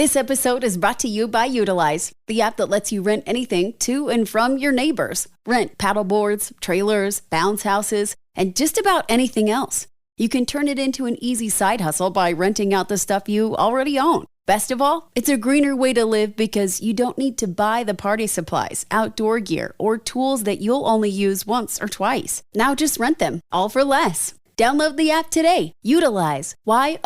This episode is brought to you by Utilize, the app that lets you rent anything to and from your neighbors. Rent paddleboards, trailers, bounce houses, and just about anything else. You can turn it into an easy side hustle by renting out the stuff you already own. Best of all, it's a greener way to live because you don't need to buy the party supplies, outdoor gear, or tools that you'll only use once or twice. Now just rent them, all for less. Download the app today. Utilize. YOODLIZE.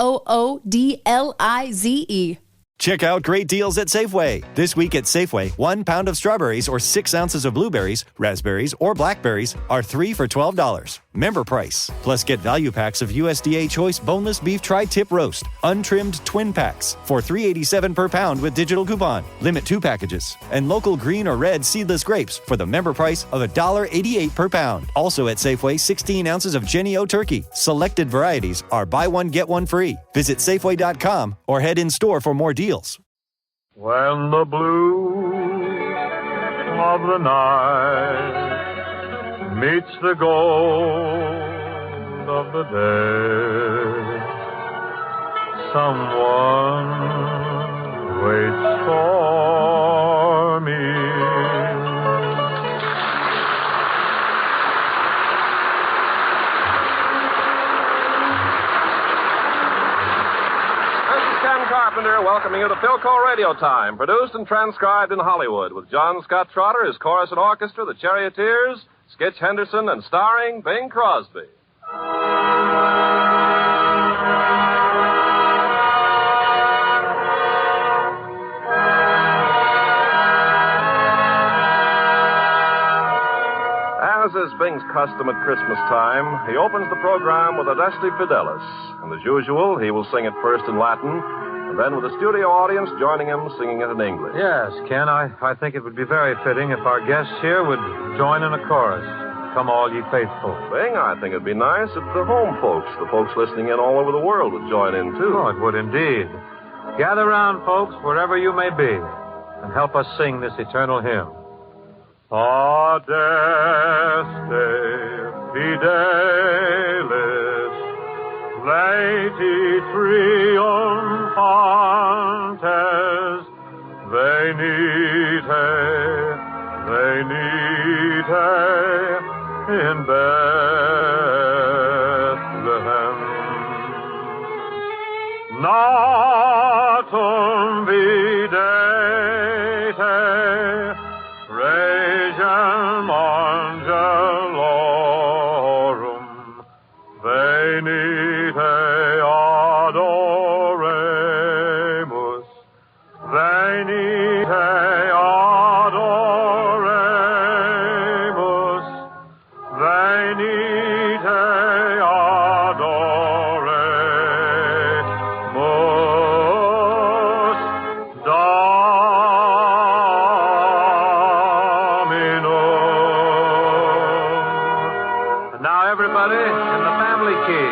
Check out great deals at Safeway. This week at Safeway, 1 pound of strawberries or 6 ounces of blueberries, raspberries, or blackberries are 3 for $12. Member price. Plus get value packs of USDA Choice Boneless Beef Tri-Tip Roast, untrimmed twin packs for $3.87 per pound with digital coupon. Limit 2 packages. And local green or red seedless grapes for the member price of $1.88 per pound. Also at Safeway, 16 ounces of Jennie-O turkey. Selected varieties are buy one, get one free. Visit Safeway.com or head in store for more deals. When the blue of the night meets the gold of the day, someone waits for me. Carpenter welcoming you to Philco Radio Time, produced and transcribed in Hollywood with John Scott Trotter, his chorus and orchestra, the Charioteers, Skitch, Henderson, and starring Bing Crosby. As is Bing's custom at Christmas time, he opens the program with Adeste Fidelis. And as usual, he will sing it first in Latin, and then with a studio audience joining him singing it in English. Yes, Ken, I think it would be very fitting if our guests here would join in a chorus. Come all ye faithful. Bing, I think it'd be nice if the home folks, the folks listening in all over the world, would join in, too. Oh, it would indeed. Gather round, folks, wherever you may be, and help us sing this eternal hymn. Adeste Fidelis, Laeti triumphantes, venite in Bethlehem. Natum videte, regem angelorum, venite adoremus, venite adoremus, venite adoremus, Dominum. And now everybody in the family key.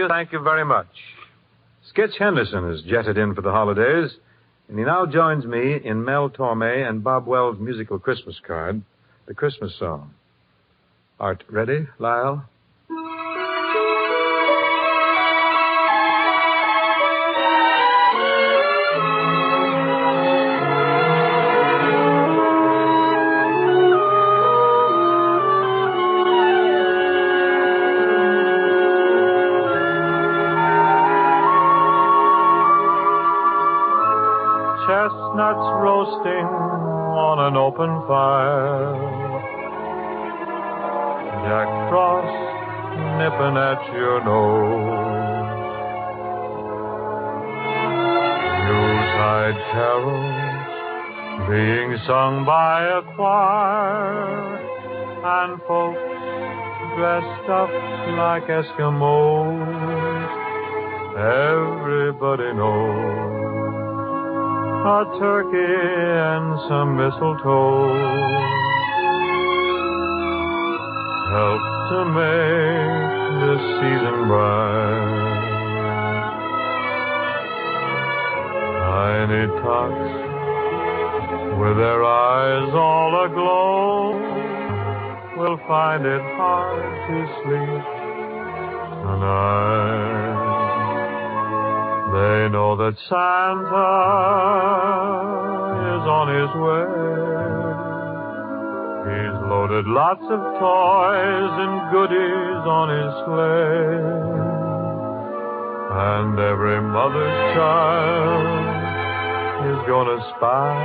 Thank you very much. Skitch Henderson has jetted in for the holidays, and he now joins me in Mel Torme and Bob Wells' musical Christmas card, The Christmas Song. Art ready, Lyle? chestnuts roasting on an open fire, Jack Frost nipping at your nose, Yuletide carols being sung by a choir, and folks dressed up like Eskimos. Everybody knows a turkey and some mistletoe help to make this season bright. Tiny tots with their eyes all aglow will find it hard to sleep tonight. They know that Santa is on his way. He's loaded lots of toys and goodies on his sleigh. And every mother's child is gonna spy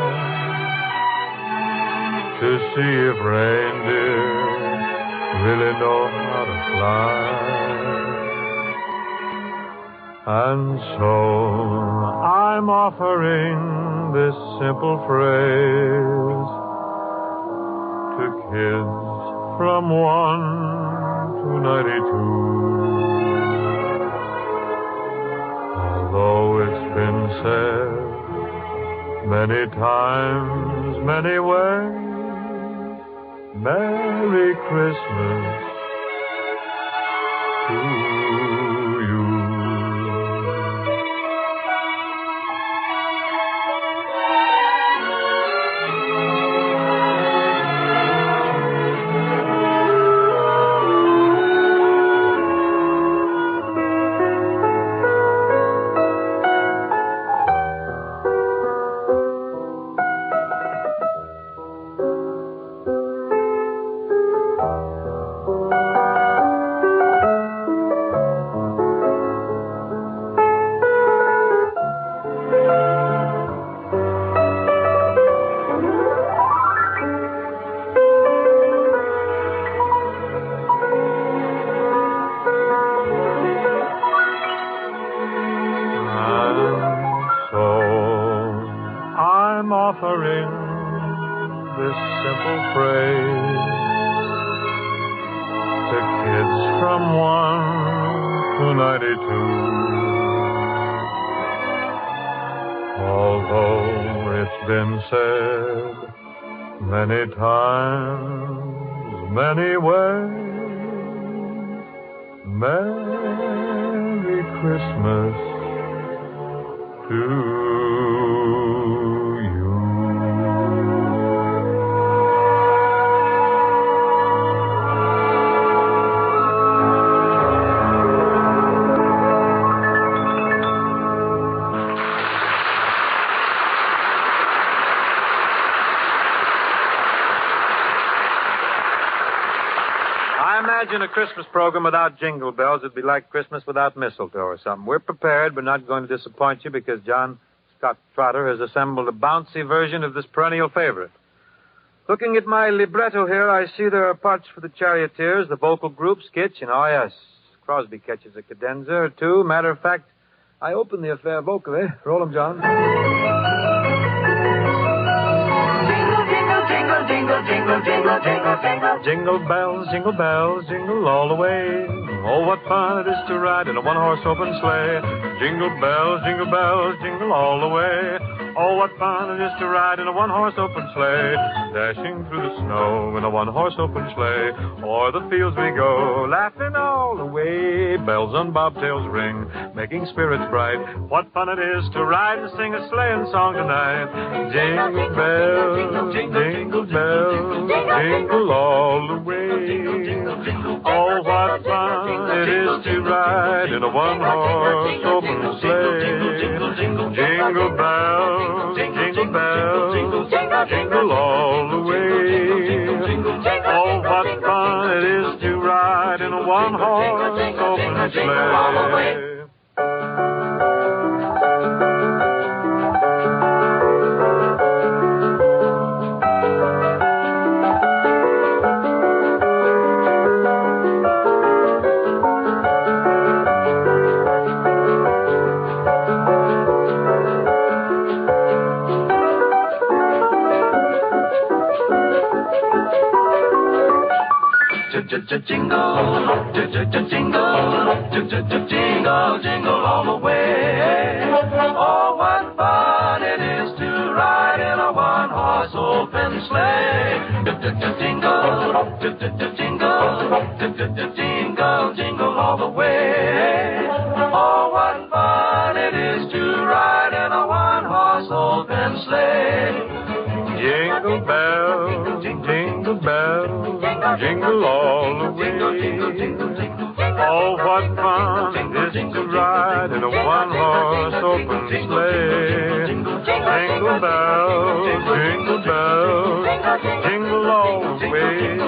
to see if reindeer really know how to fly. And so I'm offering this simple phrase to kids from 1 to 92. Although it's been said many times, many ways, Merry Christmas to you. Offering this simple phrase to kids from 1 to 92. Although it's been said many times, many ways, Merry Christmas to you. Imagine a Christmas program without jingle bells. It'd be like Christmas without mistletoe or something. We're prepared. We're not going to disappoint you because John Scott Trotter has assembled a bouncy version of this perennial favorite. Looking at my libretto here, I see there are parts for the Charioteers, the vocal group, Skitch, and, oh, yes, Crosby catches a cadenza or two. Matter of fact, I open the affair vocally. Roll 'em, John. Jingle, jingle, jingle, jingle, jingle. Jingle bells, jingle all the way. Oh, what fun it is to ride in a one-horse open sleigh. Jingle bells, jingle all the way. Oh, what fun it is to ride in a one-horse open sleigh. Dashing through the snow in a one-horse open sleigh. O'er the fields we go, laughing all the way. Bells on bobtails ring, making spirits bright. What fun it is to ride and sing a sleighing song tonight. Jingle bells, jingle bells, jingle all the way. Oh, what fun it is to ride in a one-horse open sleigh. Jingle bells, jingle all the way. Oh, what fun it is to ride in a one-horse open sleigh. jingle, jingle all the way. Oh, what fun it is to ride in a one-horse open sleigh. Jingle, jingle, jingle all the way. Oh, what fun it is to ride in a one-horse open sleigh. Jingle bells, jingle bells, jingle all the way. Oh, what fun it is to ride in a one-horse open sleigh. Jingle bells, jingle all the way.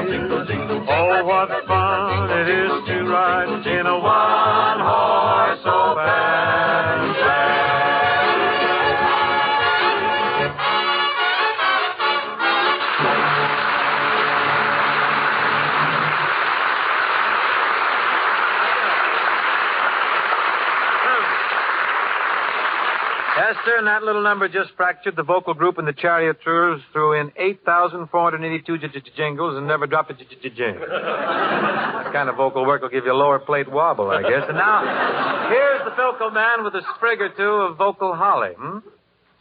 Oh, what fun it is to ride in a one-horse open sleigh. Esther, and that little number just fractured the vocal group in the Charioteers threw in 8,482 jingles and never dropped a jingle. That kind of vocal work will give you a lower plate wobble, I guess. And now, here's the Philco man with a sprig or two of vocal holly.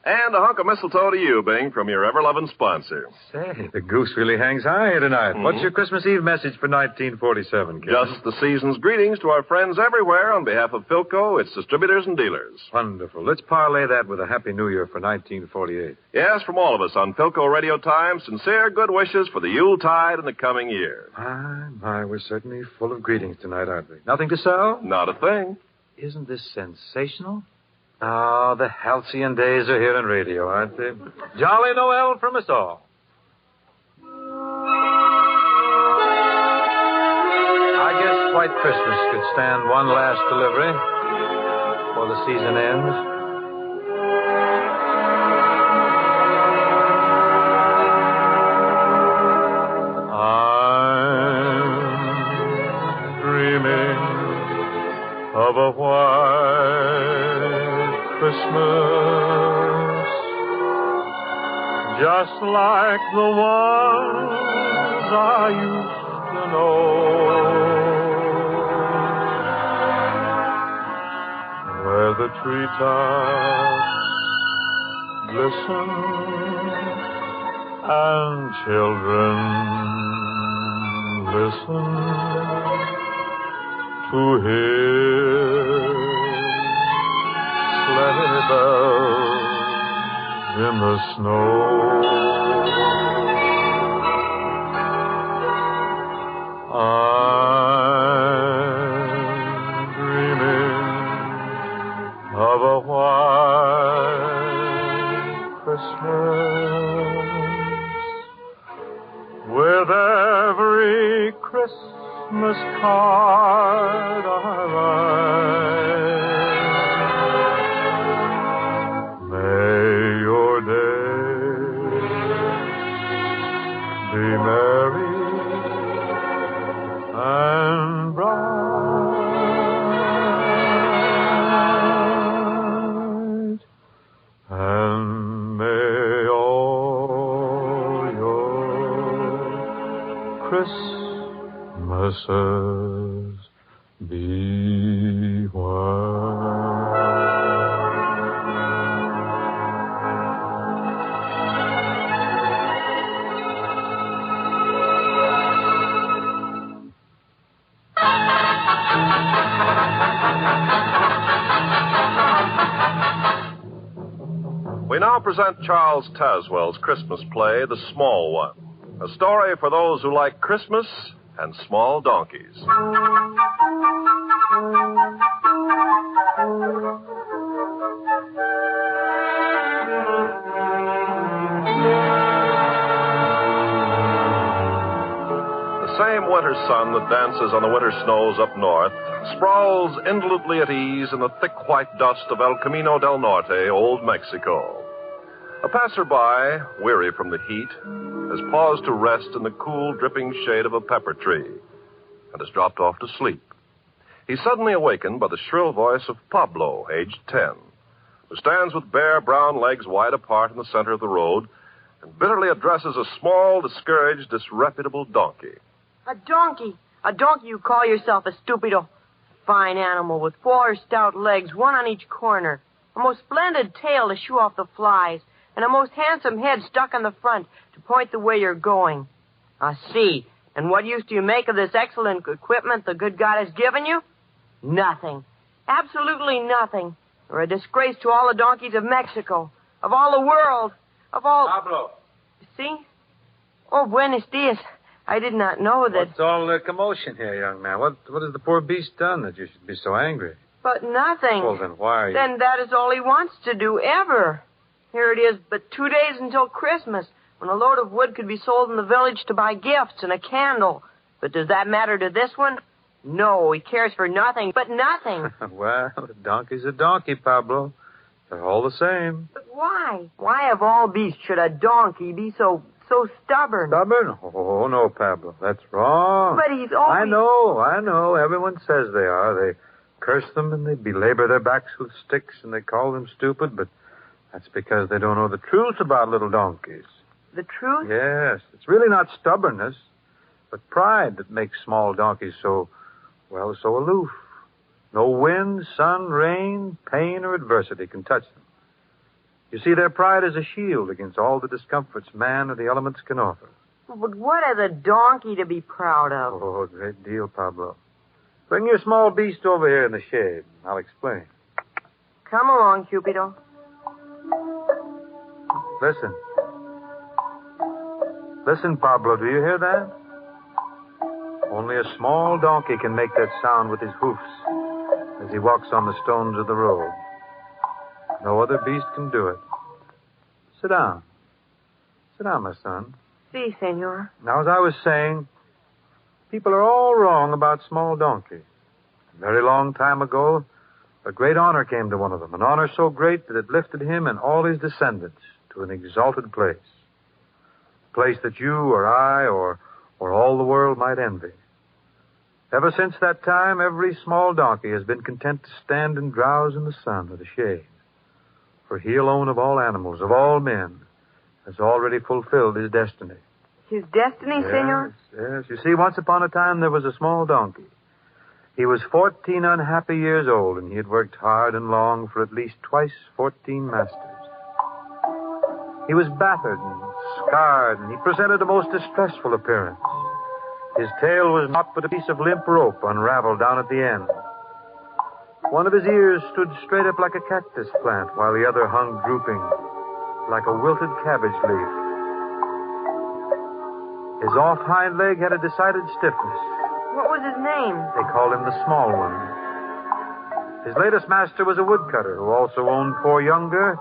And a hunk of mistletoe to you, Bing, from your ever-loving sponsor. Say, the goose really hangs high here tonight. Mm-hmm. What's your Christmas Eve message for 1947, kid? Just the season's greetings to our friends everywhere on behalf of Philco, its distributors and dealers. Wonderful. Let's parlay that with a Happy New Year for 1948. Yes, from all of us on Philco Radio Time, sincere good wishes for the Yuletide and the coming year. My, we're certainly full of greetings tonight, aren't we? Nothing to sell? Not a thing. Isn't this sensational? Oh, the halcyon days are here on radio, aren't they? Jolly Noel from us all. I guess White Christmas could stand one last delivery before the season ends. I'm dreaming of a white Christmas, just like the ones I used to know, where the treetops glisten and children listen to hear sleigh bells in the snow. I'm dreaming of a white Christmas with every Christmas card I write. Be merry and bright, and may all your Christmases be white. We now present Charles Tazwell's Christmas play, The Small One, a story for those who like Christmas and small donkeys. The same winter sun that dances on the winter snows up north sprawls indolently at ease in the thick white dust of El Camino del Norte, Old Mexico. A passerby, weary from the heat, has paused to rest in the cool, dripping shade of a pepper tree and has dropped off to sleep. He's suddenly awakened by the shrill voice of Pablo, aged 10, who stands with bare brown legs wide apart in the center of the road and bitterly addresses a small, discouraged, disreputable donkey. A donkey? A donkey you call yourself a stupido. Fine animal with 4 stout legs, one on each corner. A most splendid tail to shoo off the flies. And a most handsome head stuck on the front to point the way you're going. I see. And what use do you make of this excellent equipment the good God has given you? Nothing. Absolutely nothing. You're a disgrace to all the donkeys of Mexico, of all the world, of all... Pablo. See? Oh, buenos dias. I did not know that... What's all the commotion here, young man? What has the poor beast done that you should be so angry? But nothing. Well, then why are you... Then that is all he wants to do, ever. Here it is but 2 days until Christmas, when a load of wood could be sold in the village to buy gifts and a candle. But does that matter to this one? No, he cares for nothing, but nothing. Well, a donkey's a donkey, Pablo. They're all the same. But why? Why of all beasts should a donkey be so stubborn? Stubborn? Oh, no, Pablo. That's wrong. But he's always... I know. Everyone says they are. They curse them and they belabor their backs with sticks and they call them stupid, but that's because they don't know the truth about little donkeys. The truth? Yes. It's really not stubbornness, but pride that makes small donkeys so aloof. No wind, sun, rain, pain, or adversity can touch them. You see, their pride is a shield against all the discomforts man or the elements can offer. But what has a donkey to be proud of? Oh, a great deal, Pablo. Bring your small beast over here in the shade. I'll explain. Come along, Cupido. Listen. Listen, Pablo, do you hear that? Only a small donkey can make that sound with his hoofs as he walks on the stones of the road. No other beast can do it. Sit down. Sit down, my son. Si, senor. Now, as I was saying, people are all wrong about small donkeys. A very long time ago, a great honor came to one of them, an honor so great that it lifted him and all his descendants to an exalted place. A place that you or I or all the world might envy. Ever since that time, every small donkey has been content to stand and drowse in the sun or the shade. For he alone of all animals, of all men, has already fulfilled his destiny. His destiny, senor? Yes. You see, once upon a time there was a small donkey. He was 14 unhappy years old, and he had worked hard and long for at least twice 14 masters. He was battered and scarred, and he presented a most distressful appearance. His tail was naught but a piece of limp rope unraveled down at the end. One of his ears stood straight up like a cactus plant, while the other hung drooping like a wilted cabbage leaf. His off hind leg had a decided stiffness. What was his name? They called him the Small One. His latest master was a woodcutter who also owned 4 younger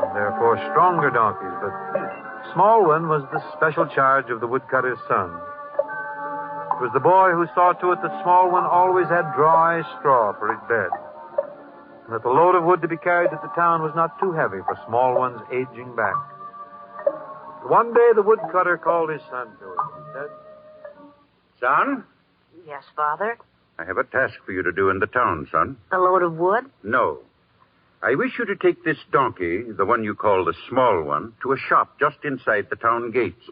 and therefore stronger donkeys, but Small One was the special charge of the woodcutter's son. It was the boy who saw to it that Small One always had dry straw for his bed, and that the load of wood to be carried to the town was not too heavy for Small One's aging back. One day the woodcutter called his son to him. He said, Son, Yes, Father. I have a task for you to do in the town, son. A load of wood? No. I wish you to take this donkey, the one you call the Small One, to a shop just inside the town gates.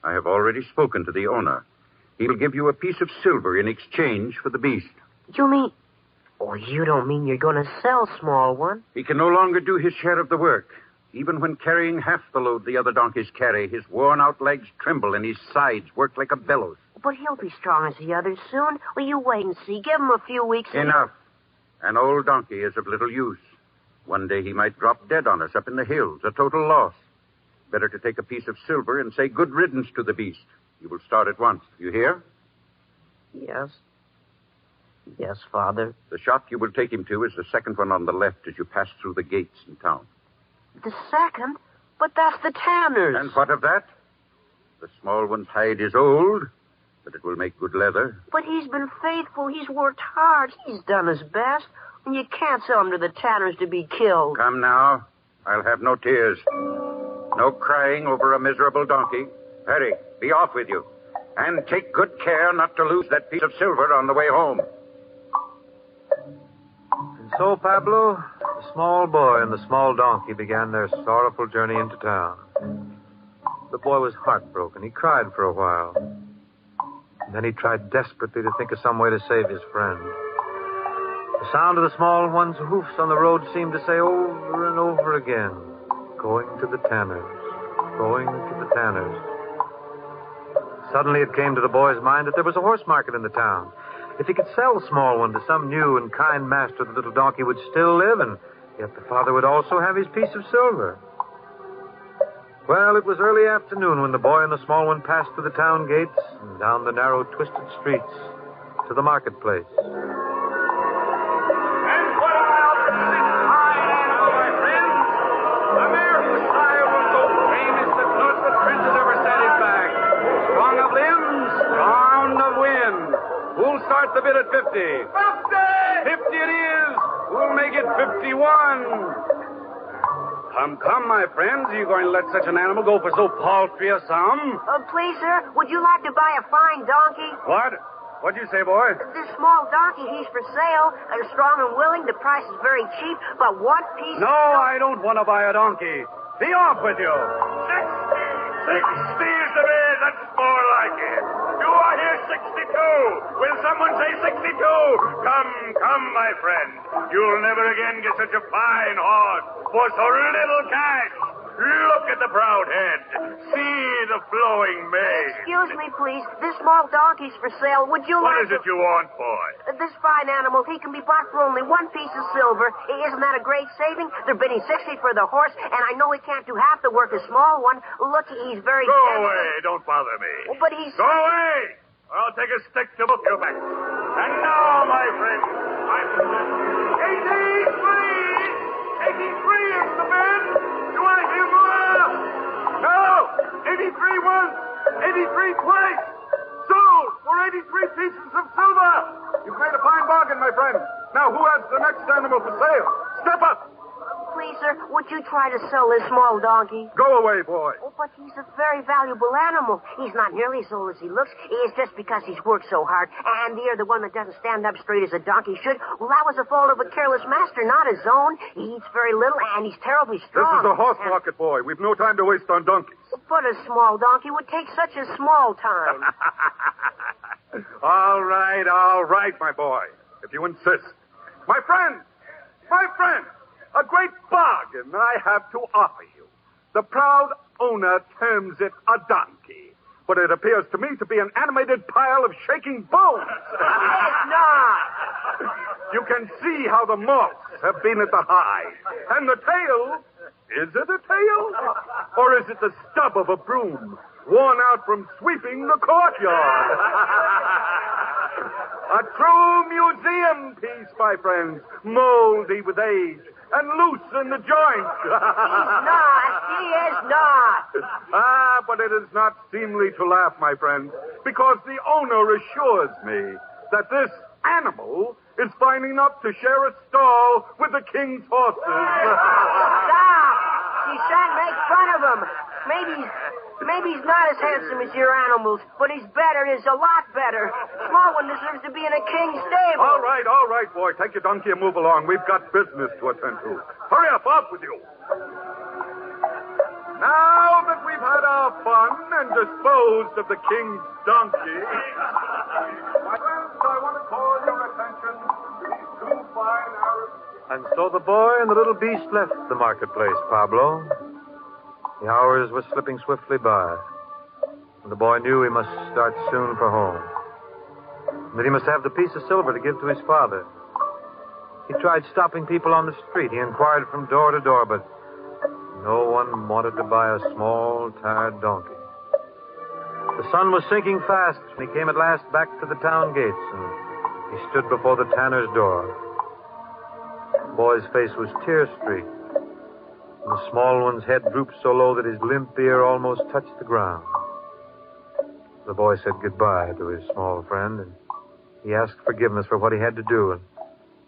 I have already spoken to the owner. He'll give you a piece of silver in exchange for the beast. You mean... Oh, you don't mean you're going to sell Small One? He can no longer do his share of the work. Even when carrying half the load the other donkeys carry, his worn-out legs tremble and his sides work like a bellows. But he'll be strong as the others soon. Well, you wait and see. Give him a few weeks. Enough. An old donkey is of little use. One day he might drop dead on us up in the hills, a total loss. Better to take a piece of silver and say good riddance to the beast. You will start at once. You hear? Yes. Yes, Father. The shop you will take him to is the second one on the left as you pass through the gates in town. The second? But that's the tanner's. And what of that? The Small One's hide is old, but it will make good leather. But he's been faithful. He's worked hard. He's done his best. And you can't sell him to the tanners to be killed. Come now. I'll have no tears. No crying over a miserable donkey. Hurry, be off with you. And take good care not to lose that piece of silver on the way home. And so, Pablo, the small boy and the small donkey began their sorrowful journey into town. The boy was heartbroken. He cried for a while. And then he tried desperately to think of some way to save his friend. The sound of the small one's hoofs on the road seemed to say over and over again, going to the Tanners, going to the Tanners. Suddenly it came to the boy's mind that there was a horse market in the town. If he could sell Small One to some new and kind master, the little donkey would still live, and yet the father would also have his piece of silver. Well, it was early afternoon when the boy and the Small One passed through the town gates and down the narrow, twisted streets to the marketplace. Who'll start the bid at 50? 50! 50 it is! Who'll make it 51? Come, my friends. Are you going to let such an animal go for so paltry a sum? Please, sir, would you like to buy a fine donkey? What? What'd you say, boy? This small donkey, he's for sale. Strong and willing. The price is very cheap, but one piece... No, I don't want to buy a donkey. Be off with you. 60 is the bid. That's more like it. Do I hear 62? Will someone say 62? Come, my friend. You'll never again get such a fine horse for so little cash. Look at the proud head. See the flowing mane. Excuse me, please. This small donkey's for sale. Would you What like is it you want, boy? This fine animal, he can be bought for only one piece of silver. Isn't that a great saving? They're bidding 60 for the horse, and I know he can't do half the work a small one. Look, he's very... Go away. Don't bother me. But he's... Go away, or I'll take a stick to book you back. And now, my friend, 83! 83 is the bid. Do I hear more? No! 83 once! 83 twice! Sold for 83 pieces of silver! You've made a fine bargain, my friend. Now, who has the next animal for sale? Step up! Please, sir, would you try to sell this small donkey? Go away, boy. Oh, but he's a very valuable animal. He's not nearly as old as he looks. It's just because he's worked so hard. And the other one that doesn't stand up straight as a donkey should. Well, that was the fault of a careless master, not his own. He eats very little, and he's terribly strong. This is a horse market, boy. We've no time to waste on donkeys. But a small donkey would take such a small time. All right, my boy. If you insist. My friend! A great bargain I have to offer you. The proud owner terms it a donkey, but it appears to me to be an animated pile of shaking bones. It's not. You can see how the moths have been at the hide. And the tail, is it a tail? Or is it the stub of a broom, worn out from sweeping the courtyard? A true museum piece, my friends, moldy with age and loose in the joints. He is not. But it is not seemly to laugh, my friends, because the owner assures me that this animal is fine enough to share a stall with the king's horses. Stop! You shan't make fun of him. Maybe he's not as handsome as your animals, but he's better. He's a lot better. Small One deserves to be in a king's stable. All right, boy. Take your donkey and move along. We've got business to attend to. Hurry up, off with you. Now that we've had our fun and disposed of the king's donkey, my friends, I want to call your attention to these two fine Arabs. And so the boy and the little beast left the marketplace, Pablo. The hours were slipping swiftly by, and the boy knew he must start soon for home, and that he must have the piece of silver to give to his father. He tried stopping people on the street. He inquired from door to door, but no one wanted to buy a small, tired donkey. The sun was sinking fast, and he came at last back to the town gates, and he stood before the tanner's door. The boy's face was tear-streaked. The small one's head drooped so low that his limp ear almost touched the ground. The boy said goodbye to his small friend, and he asked forgiveness for what he had to do, and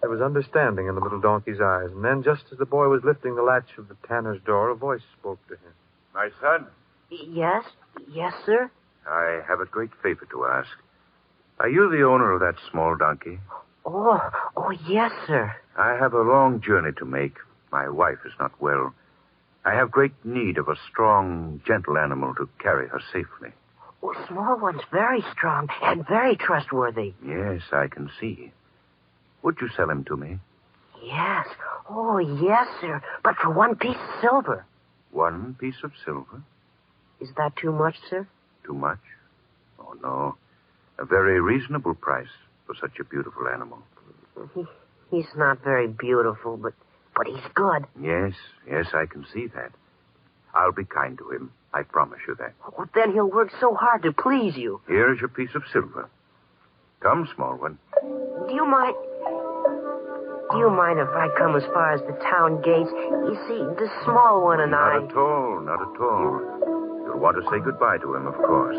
there was understanding in the little donkey's eyes. And then, just as the boy was lifting the latch of the tanner's door, a voice spoke to him. My son, Yes, sir. I have a great favor to ask. Are you the owner of that small donkey? Oh, yes, sir. I have a long journey to make. My wife is not well. I have great need of a strong, gentle animal to carry her safely. Well, small one's very strong and very trustworthy. Yes, I can see. Would you sell him to me? Yes. Oh, yes, sir. But for 1 piece of silver. 1 piece of silver? Is that too much, sir? Too much? Oh, no. A very reasonable price for such a beautiful animal. He's not very beautiful, but he's good. Yes, I can see that. I'll be kind to him. I promise you that. Well, then he'll work so hard to please you. Here's your piece of silver. Come, small one. Do you mind if I come as far as the town gates? You see, the small one and I... Not at all. You'll want to say goodbye to him, of course.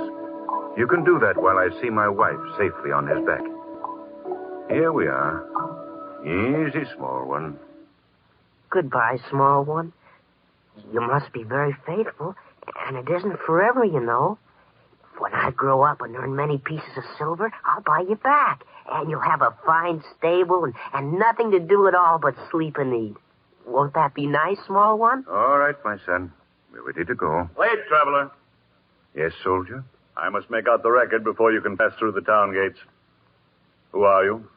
You can do that while I see my wife safely on his back. Here we are. Easy, small one. Goodbye, small one. You must be very faithful, and it isn't forever, you know. When I grow up and earn many pieces of silver, I'll buy you back, and you'll have a fine stable and nothing to do at all but sleep and eat. Won't that be nice, small one? All right, my son. We're ready to go. Wait, traveler. Yes, soldier? I must make out the record before you can pass through the town gates. Who are you?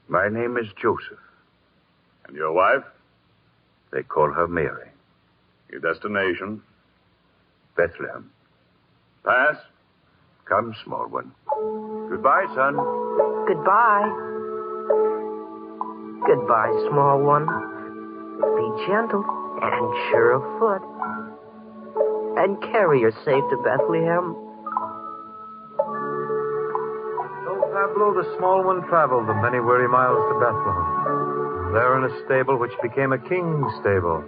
My name is Joseph. And your wife? They call her Mary. Your destination? Bethlehem. Pass. Come, small one. Goodbye, son. Goodbye. Goodbye, small one. Be gentle and sure of foot. And carry her safe to Bethlehem. So Pablo the small one traveled the many weary miles to Bethlehem. There in a stable which became a king's stable,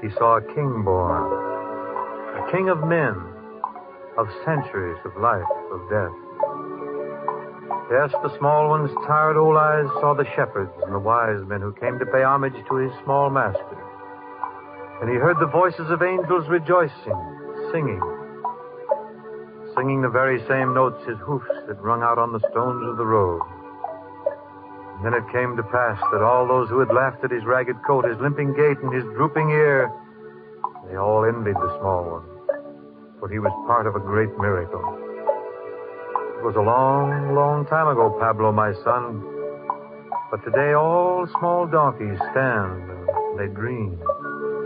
he saw a king born. A king of men, of centuries, of life, of death. Yes, the small one's tired old eyes saw the shepherds and the wise men who came to pay homage to his small master. And he heard the voices of angels rejoicing, singing the very same notes his hoofs had rung out on the stones of the road. And then it came to pass that all those who had laughed at his ragged coat, his limping gait, and his drooping ear, they all envied the small one, for he was part of a great miracle. It was a long, long time ago, Pablo, my son, but today all small donkeys stand and they dream,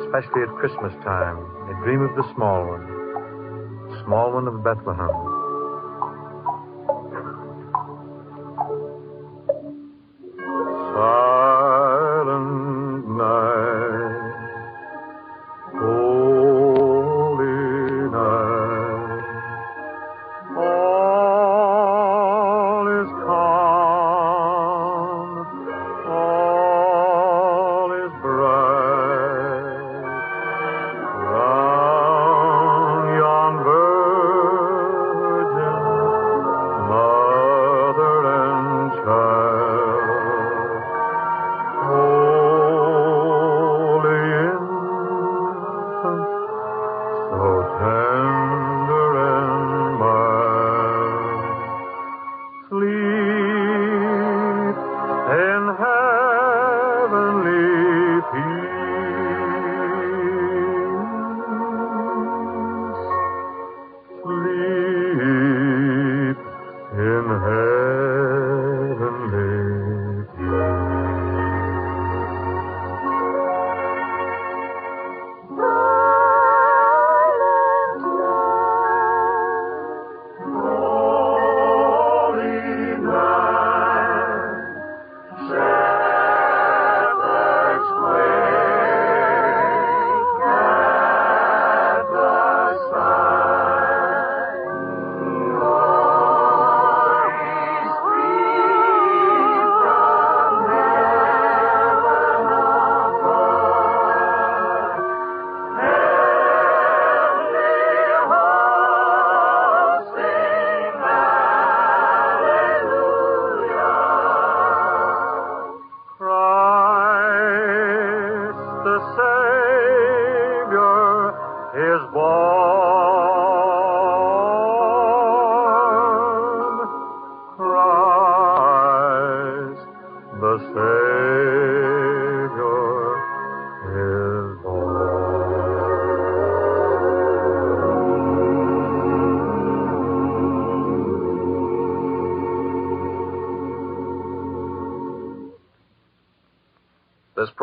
especially at Christmas time. They dream of the small one of Bethlehem. Silent night, holy night, all is calm, all is bright, round yon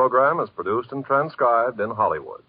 program is produced and transcribed in Hollywood.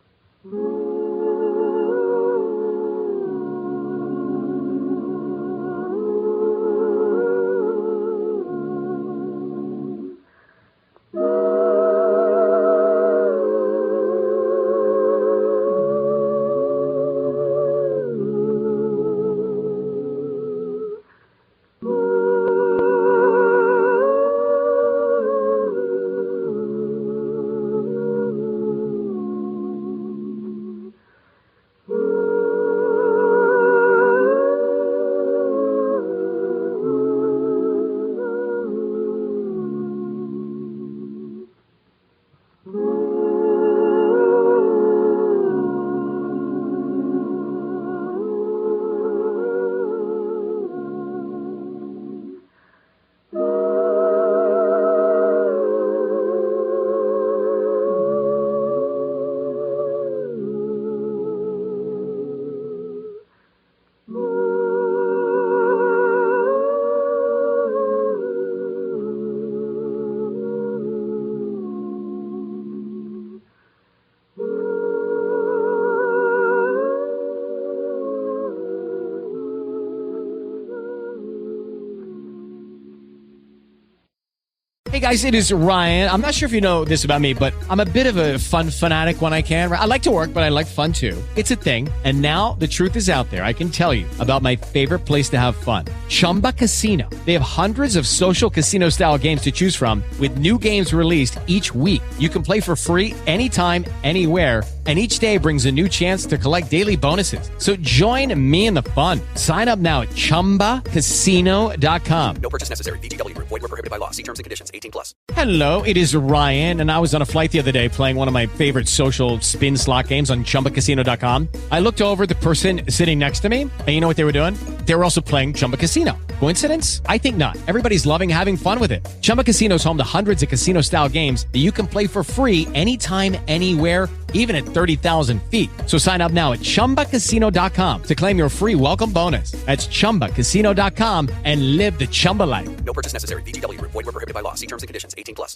Hey guys, it is Ryan. I'm not sure if you know this about me, but I'm a bit of a fun fanatic when I can. I like to work, but I like fun too. It's a thing. And now the truth is out there. I can tell you about my favorite place to have fun. Chumba Casino. They have hundreds of social casino style games to choose from with new games released each week. You can play for free anytime, anywhere. And each day brings a new chance to collect daily bonuses. So join me in the fun. Sign up now at ChumbaCasino.com. No purchase necessary. VGW. Void where prohibited by law. See terms and conditions. 18+. Hello, it is Ryan, and I was on a flight the other day playing one of my favorite social spin slot games on ChumbaCasino.com. I looked over at the person sitting next to me, and you know what they were doing? They were also playing Chumba Casino. Coincidence? I think not. Everybody's loving having fun with it. Chumba Casino is home to hundreds of casino-style games that you can play for free anytime, anywhere, even at 30,000 feet. So sign up now at ChumbaCasino.com to claim your free welcome bonus. That's ChumbaCasino.com and live the Chumba life. No purchase necessary. VGW. Void where prohibited by law. See terms and conditions. 18+.